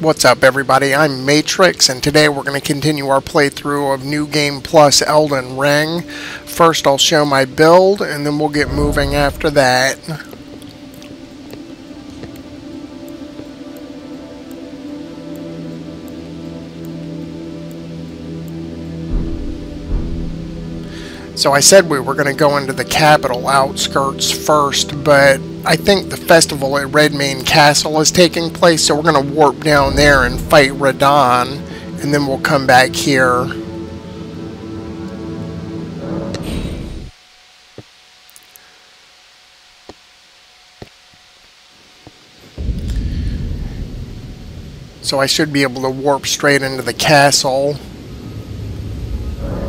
What's up everybody, I'm Matrix and today we're going to continue our playthrough of New Game Plus Elden Ring. First I'll show my build and then we'll get moving after that. So I said we were going to go into the capital outskirts first, but I think the festival at Redmane Castle is taking place, so we're going to warp down there and fight Radahn, and then we'll come back here. So I should be able to warp straight into the castle.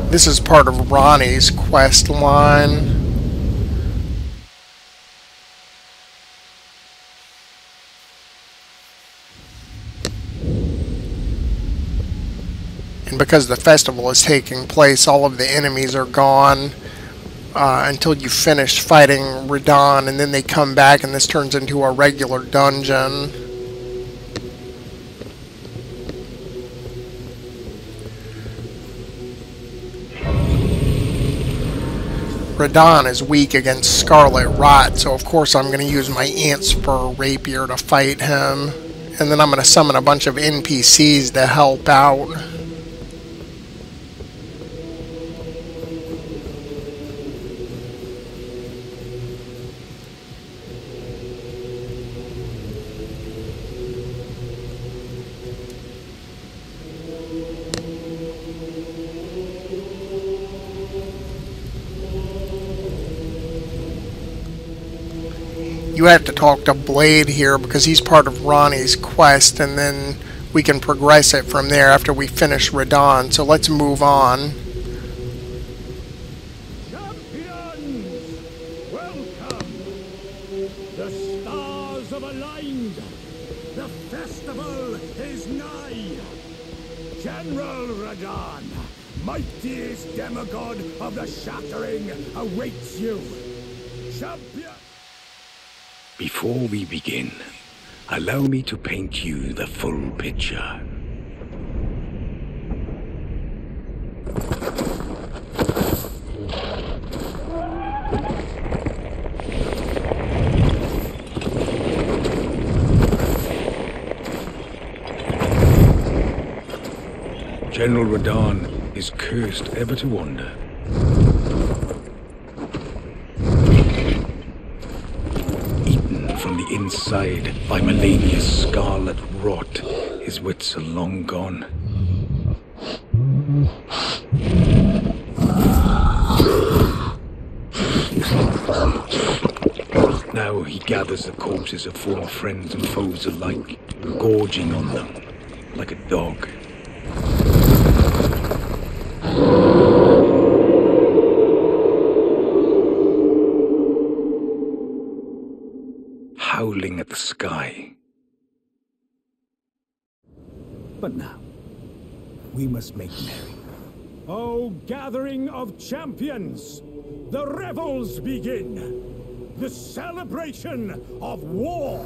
This is part of Ronnie's quest line. And because the festival is taking place, all of the enemies are gone until you finish fighting Radahn, and then they come back and this turns into a regular dungeon. Radahn is weak against Scarlet Rot, so of course I'm going to use my Ant Spur Rapier to fight him. And then I'm going to summon a bunch of NPCs to help out. You have to talk to Blade here because he's part of Ronnie's quest, and then we can progress it from there after we finish Radahn. So let's move on. Champions, welcome. The stars have aligned. The festival is nigh. General Radahn, mightiest demigod of the Shattering, awaits you. Champion. Before we begin, allow me to paint you the full picture. General Radahn is cursed ever to wander. Inside by Melania's scarlet rot, his wits are long gone. Now he gathers the corpses of former friends and foes alike, gorging on them like a dog. Howling at the sky. But now, we must make merry. O gathering of champions, the revels begin. The celebration of war.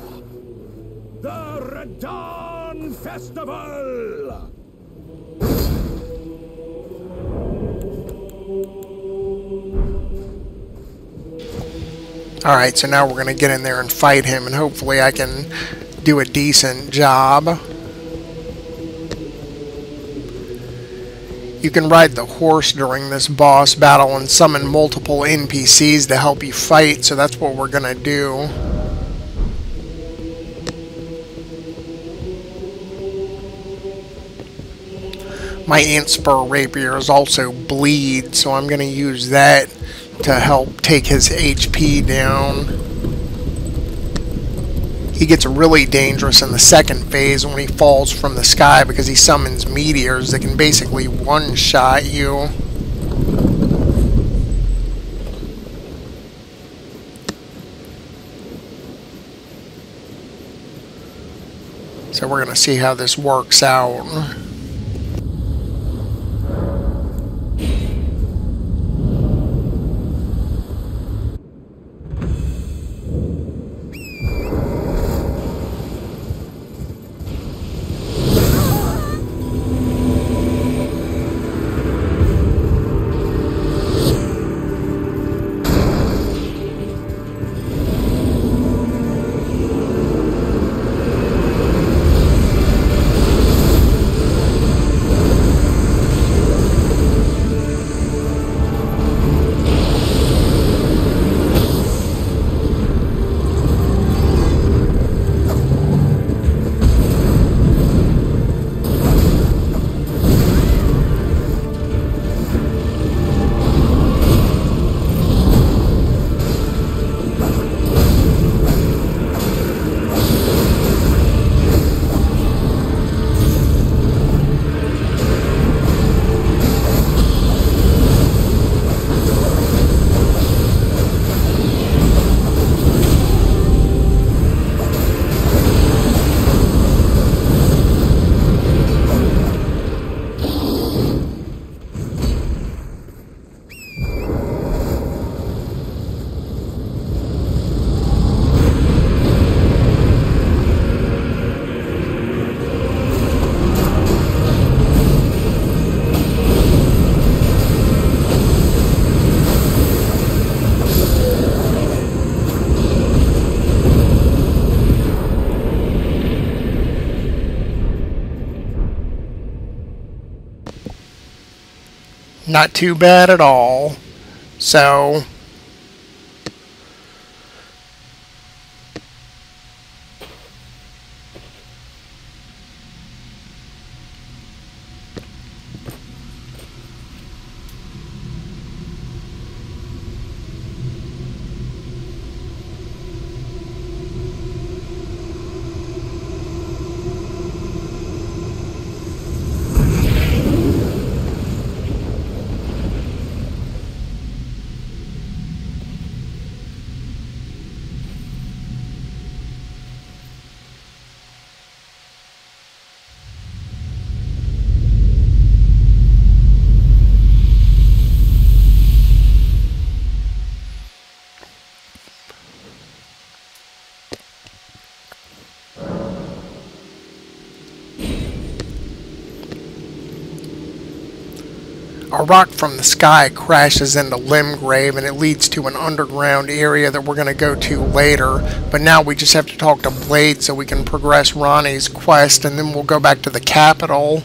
The Radahn Festival! Alright, so now we're going to get in there and fight him, and hopefully I can do a decent job. You can ride the horse during this boss battle and summon multiple NPCs to help you fight, so that's what we're going to do. My Ant Spur Rapier is also bleed, so I'm going to use that to help take his HP down. He gets really dangerous in the second phase when he falls from the sky because he summons meteors that can basically one-shot you. So we're going to see how this works out. Not too bad at all. So a rock from the sky crashes into Limgrave, and it leads to an underground area that we're going to go to later. But now we just have to talk to Blade so we can progress Ronnie's quest, and then we'll go back to the capital.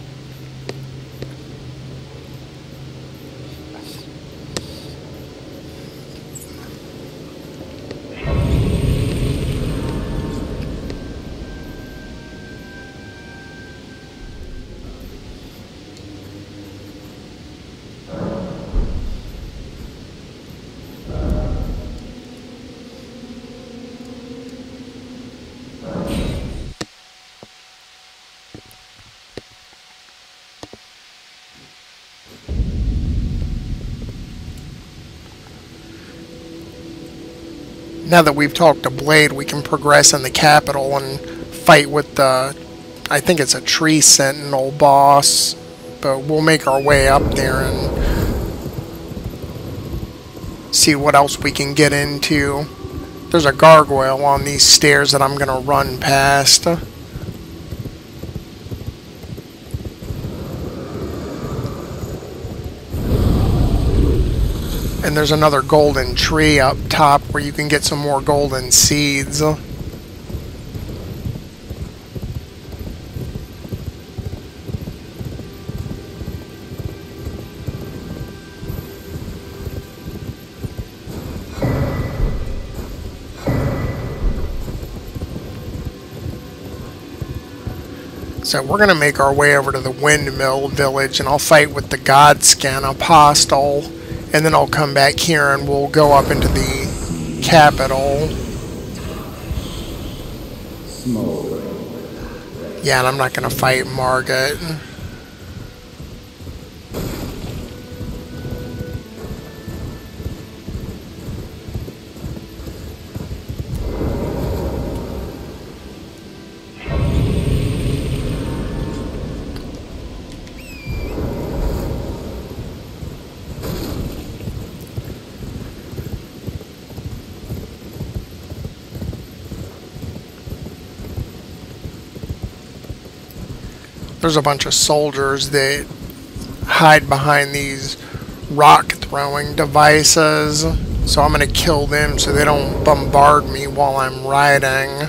Now that we've talked to Blade, we can progress in the capital and fight with the, I think it's a tree sentinel boss, but we'll make our way up there and see what else we can get into. There's a gargoyle on these stairs that I'm going to run past. And there's another golden tree up top where you can get some more golden seeds. So we're going to make our way over to the Windmill Village, and I'll fight with the Godskin Apostle. And then I'll come back here and we'll go up into the capital. Yeah, and I'm not going to fight Margit. There's a bunch of soldiers that hide behind these rock throwing devices, so I'm going to kill them so they don't bombard me while I'm riding.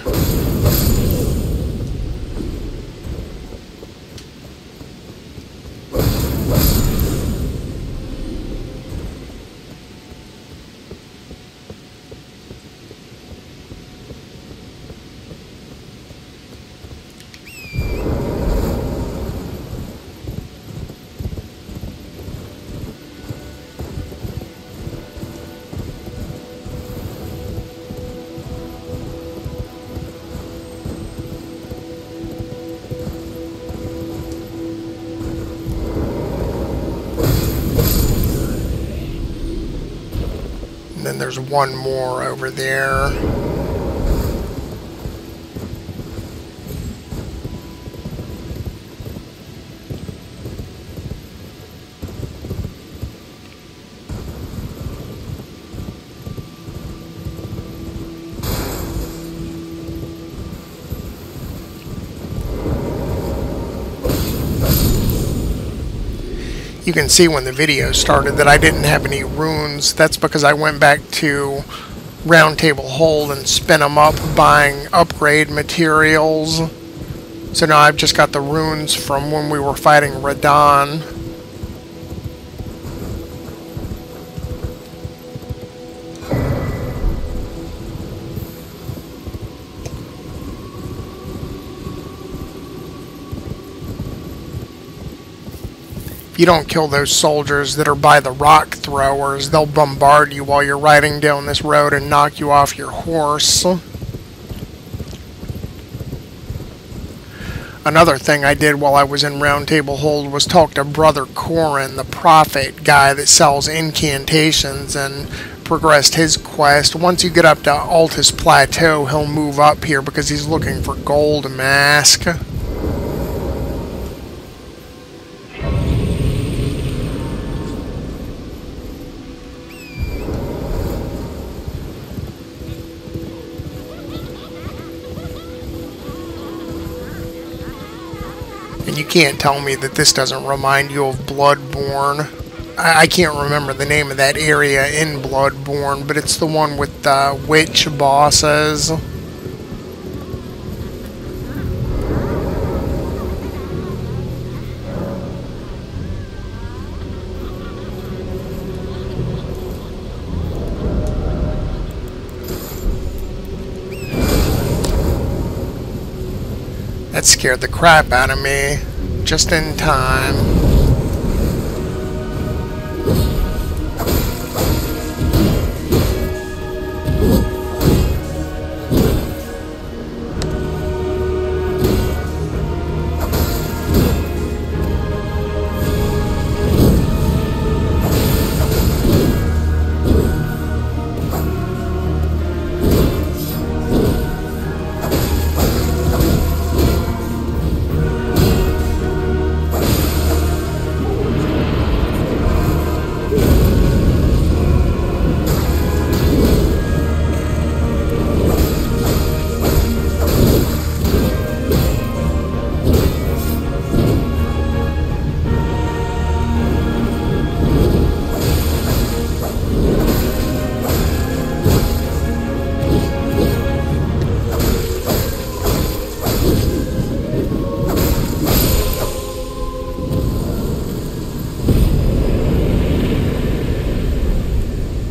And then there's one more over there. You can see when the video started that I didn't have any runes. That's because I went back to Round Table Hold and spent them up buying upgrade materials. So now I've just got the runes from when we were fighting Radahn. you don't kill those soldiers that are by the rock throwers, they'll bombard you while you're riding down this road and knock you off your horse. Another thing I did while I was in Round Table Hold was talk to Brother Corin, the prophet guy that sells incantations, and progressed his quest. Once you get up to Altus Plateau, he'll move up here because he's looking for Gold Mask. And you can't tell me that this doesn't remind you of Bloodborne. I can't remember the name of that area in Bloodborne, but it's the one with the witch bosses. That scared the crap out of me, just in time.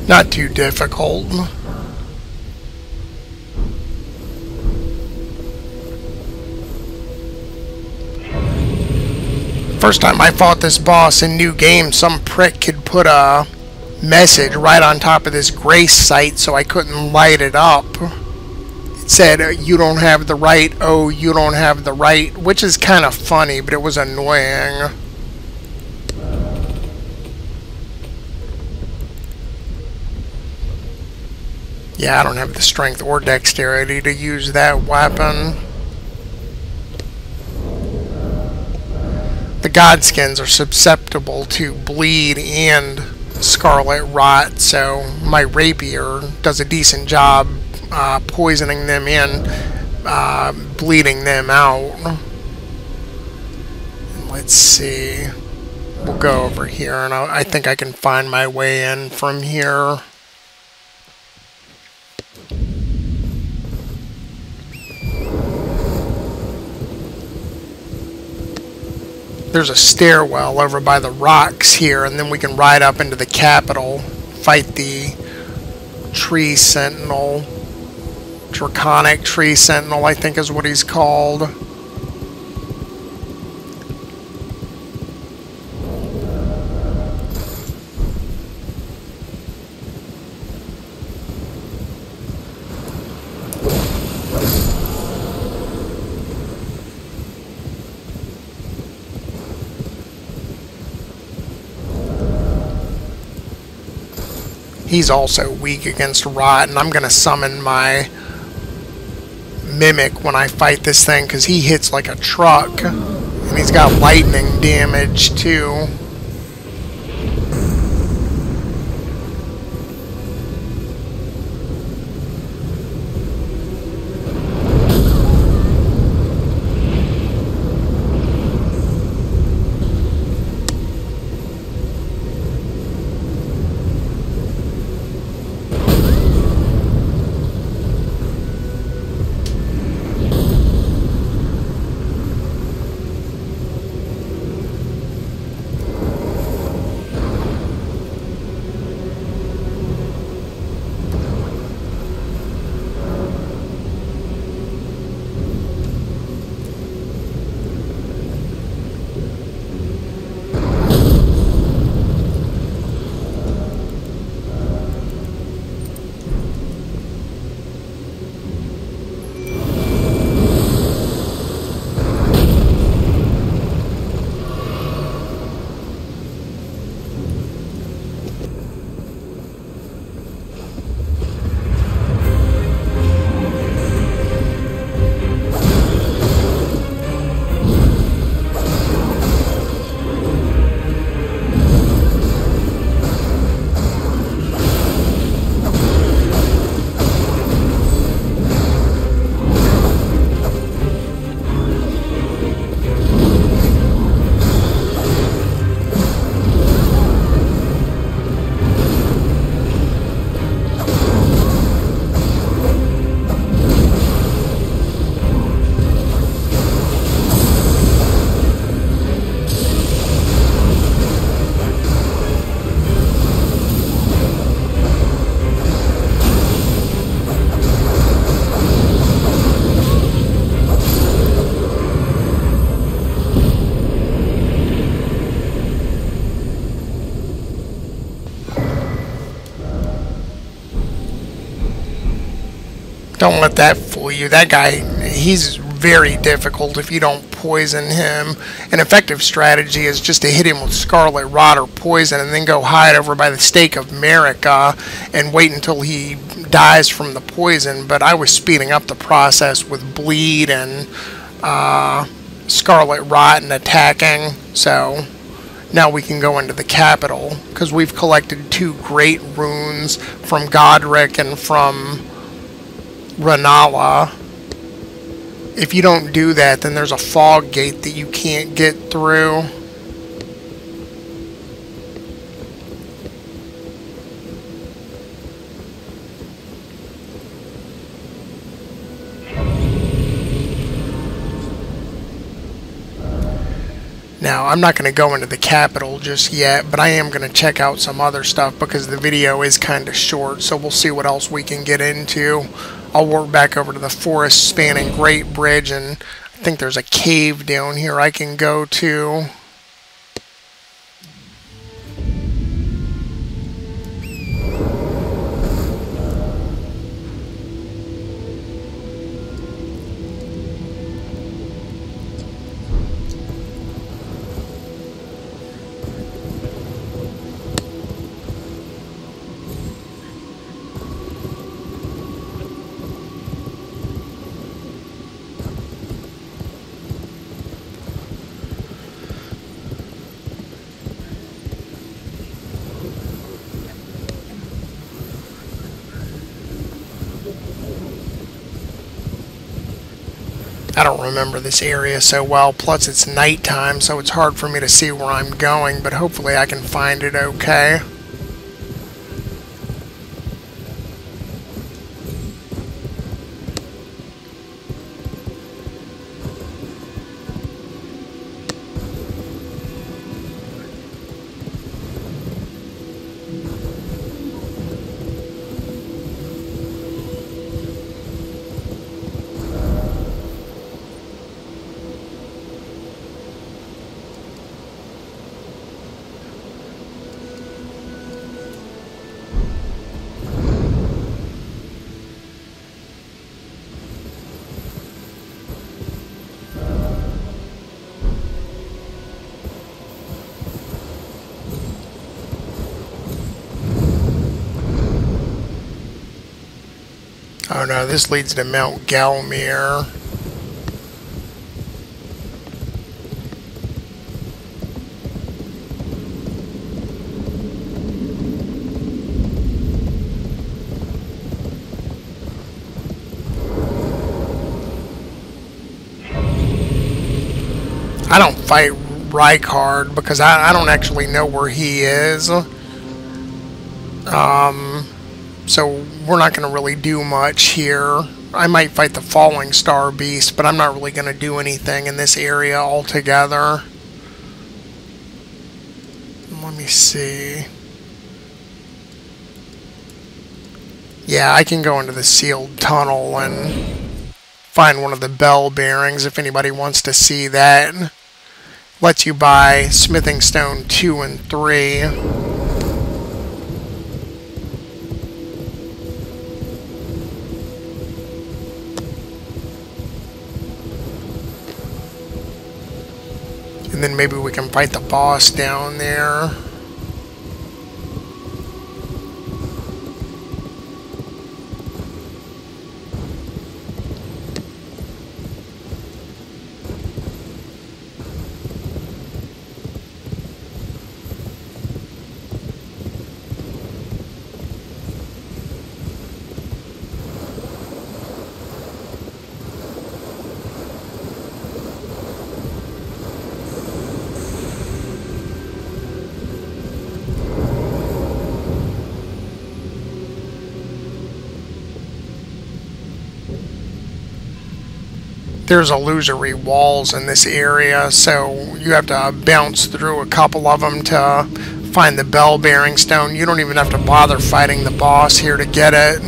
Not too difficult. First time I fought this boss in New Game, some prick could put a message right on top of this grace site so I couldn't light it up. It said, "You don't have the right, oh, you don't have the right," which is kind of funny, but it was annoying. Yeah, I don't have the strength or dexterity to use that weapon. The Godskins are susceptible to bleed and scarlet rot, so my rapier does a decent job poisoning them and bleeding them out. Let's see. We'll go over here, and I think I can find my way in from here. There's a stairwell over by the rocks here, and then we can ride up into the capital, fight the tree sentinel. Draconic tree sentinel, I think is what he's called. He's also weak against rot, and I'm going to summon my mimic when I fight this thing, because he hits like a truck, and he's got lightning damage too. Don't let that fool you. That guy, he's very difficult if you don't poison him. An effective strategy is just to hit him with Scarlet Rot or poison and then go hide over by the Stake of Marika and wait until he dies from the poison. But I was speeding up the process with Bleed and Scarlet Rot and attacking. So now we can go into the capital because we've collected 2 great runes from Godric and from Rennala. If you don't do that, then there's a fog gate that you can't get through. Now, I'm not going to go into the capital just yet, but I am going to check out some other stuff because the video is kind of short, so we'll see what else we can get into. I'll work back over to the forest spanning Great Bridge, and I think there's a cave down here I can go to. I don't remember this area so well, plus it's nighttime, so it's hard for me to see where I'm going, but hopefully I can find it okay. Oh no, this leads to Mount Galmir. I don't fight Rykard because I don't actually know where he is. So we're not going to really do much here. I might fight the Falling Star Beast, but I'm not really going to do anything in this area altogether. Let me see. Yeah, I can go into the sealed tunnel and find one of the bell bearings if anybody wants to see that. Lets you buy Smithing Stone 2 and 3. And then maybe we can fight the boss down there. There's illusory walls in this area, so you have to bounce through a couple of them to find the bell bearing stone. You don't even have to bother fighting the boss here to get it.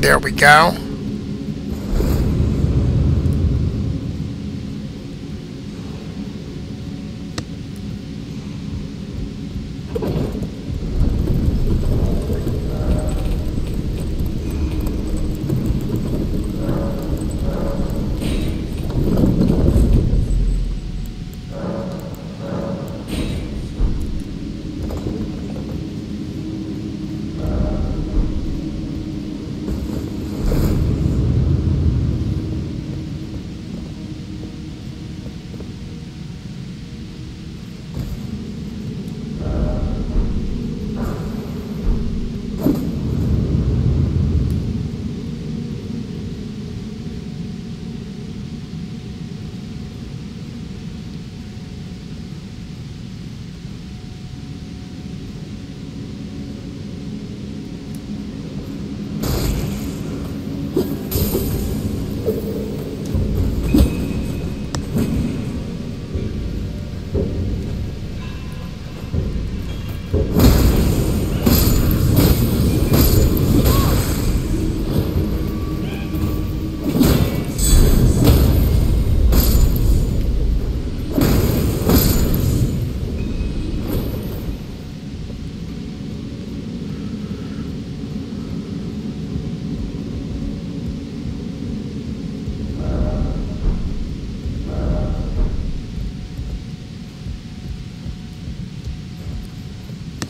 There we go.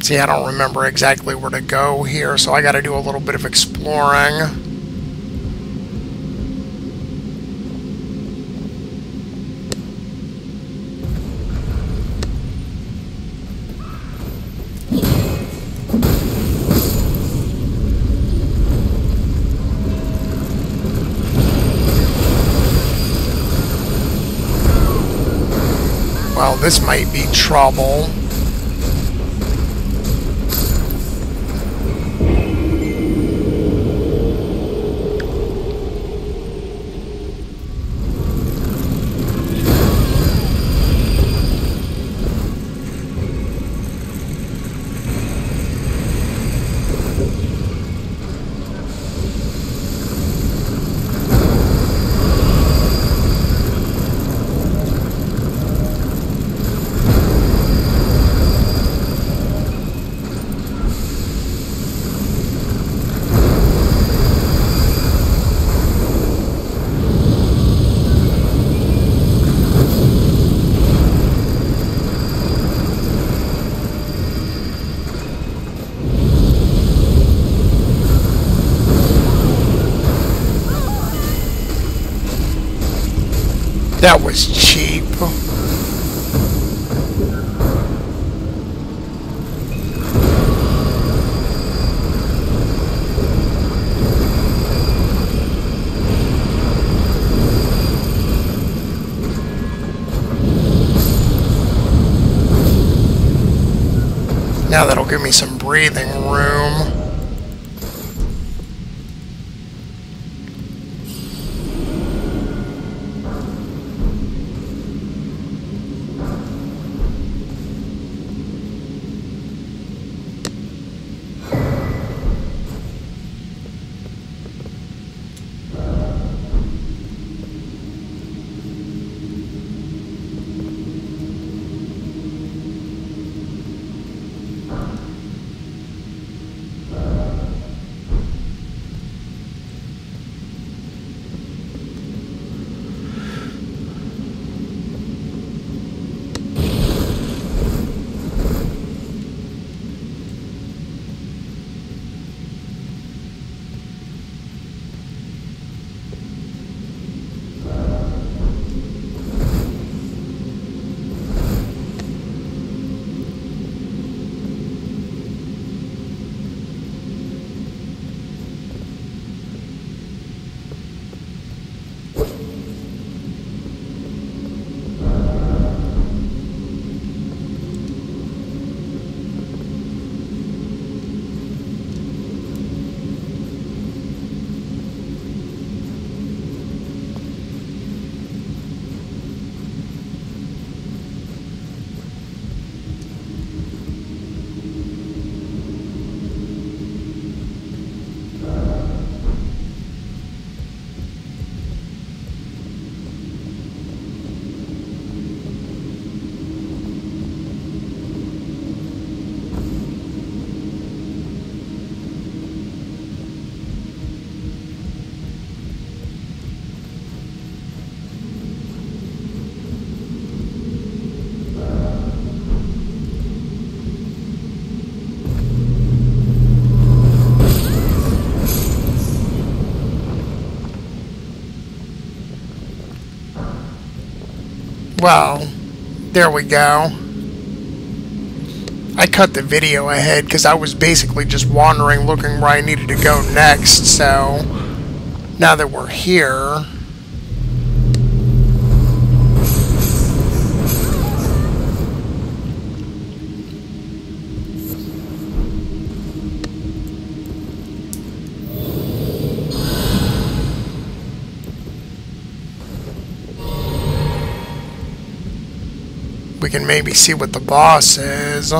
See, I don't remember exactly where to go here, so I got to do a little bit of exploring. Well, this might be trouble. That was cheap. Now that'll give me some breathing room. Well, there we go. I cut the video ahead because I was basically just wandering looking where I needed to go next, so now that we're here, we can maybe see what the boss is.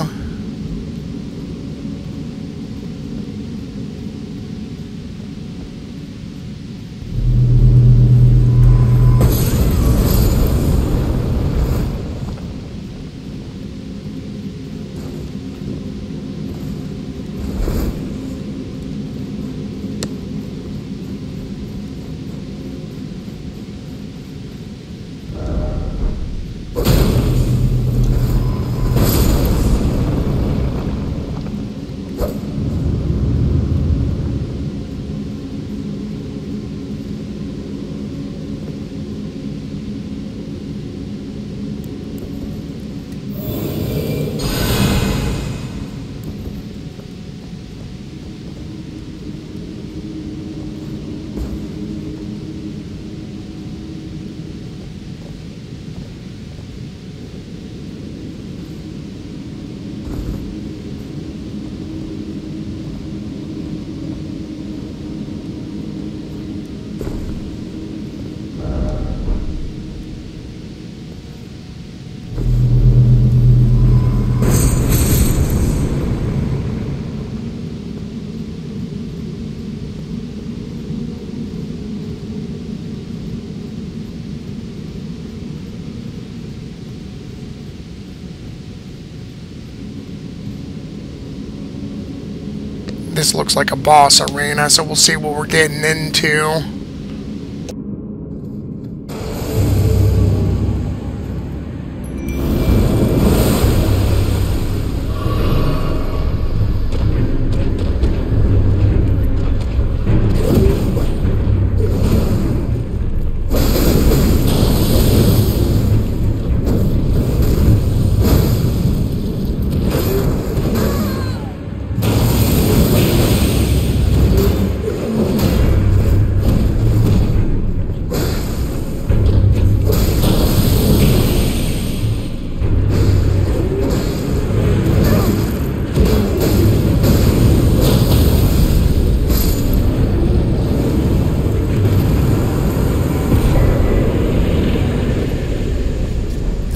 This looks like a boss arena, so we'll see what we're getting into.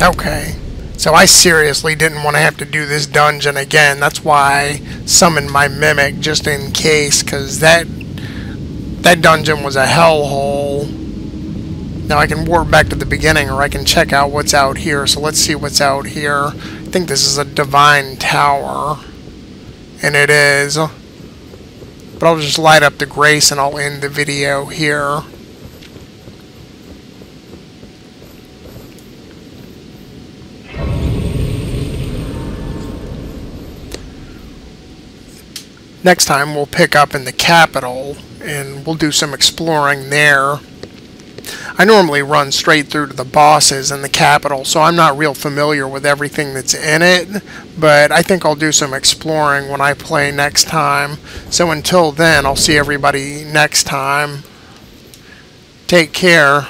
Okay, so I seriously didn't want to have to do this dungeon again. That's why I summoned my mimic, just in case, because that dungeon was a hellhole. Now I can warp back to the beginning, or I can check out what's out here. So let's see what's out here. I think this is a divine tower, and it is. But I'll just light up the grace and I'll end the video here. Next time we'll pick up in the capital and we'll do some exploring there. I normally run straight through to the bosses in the capital, so I'm not real familiar with everything that's in it, but I think I'll do some exploring when I play next time. So until then, I'll see everybody next time. Take care.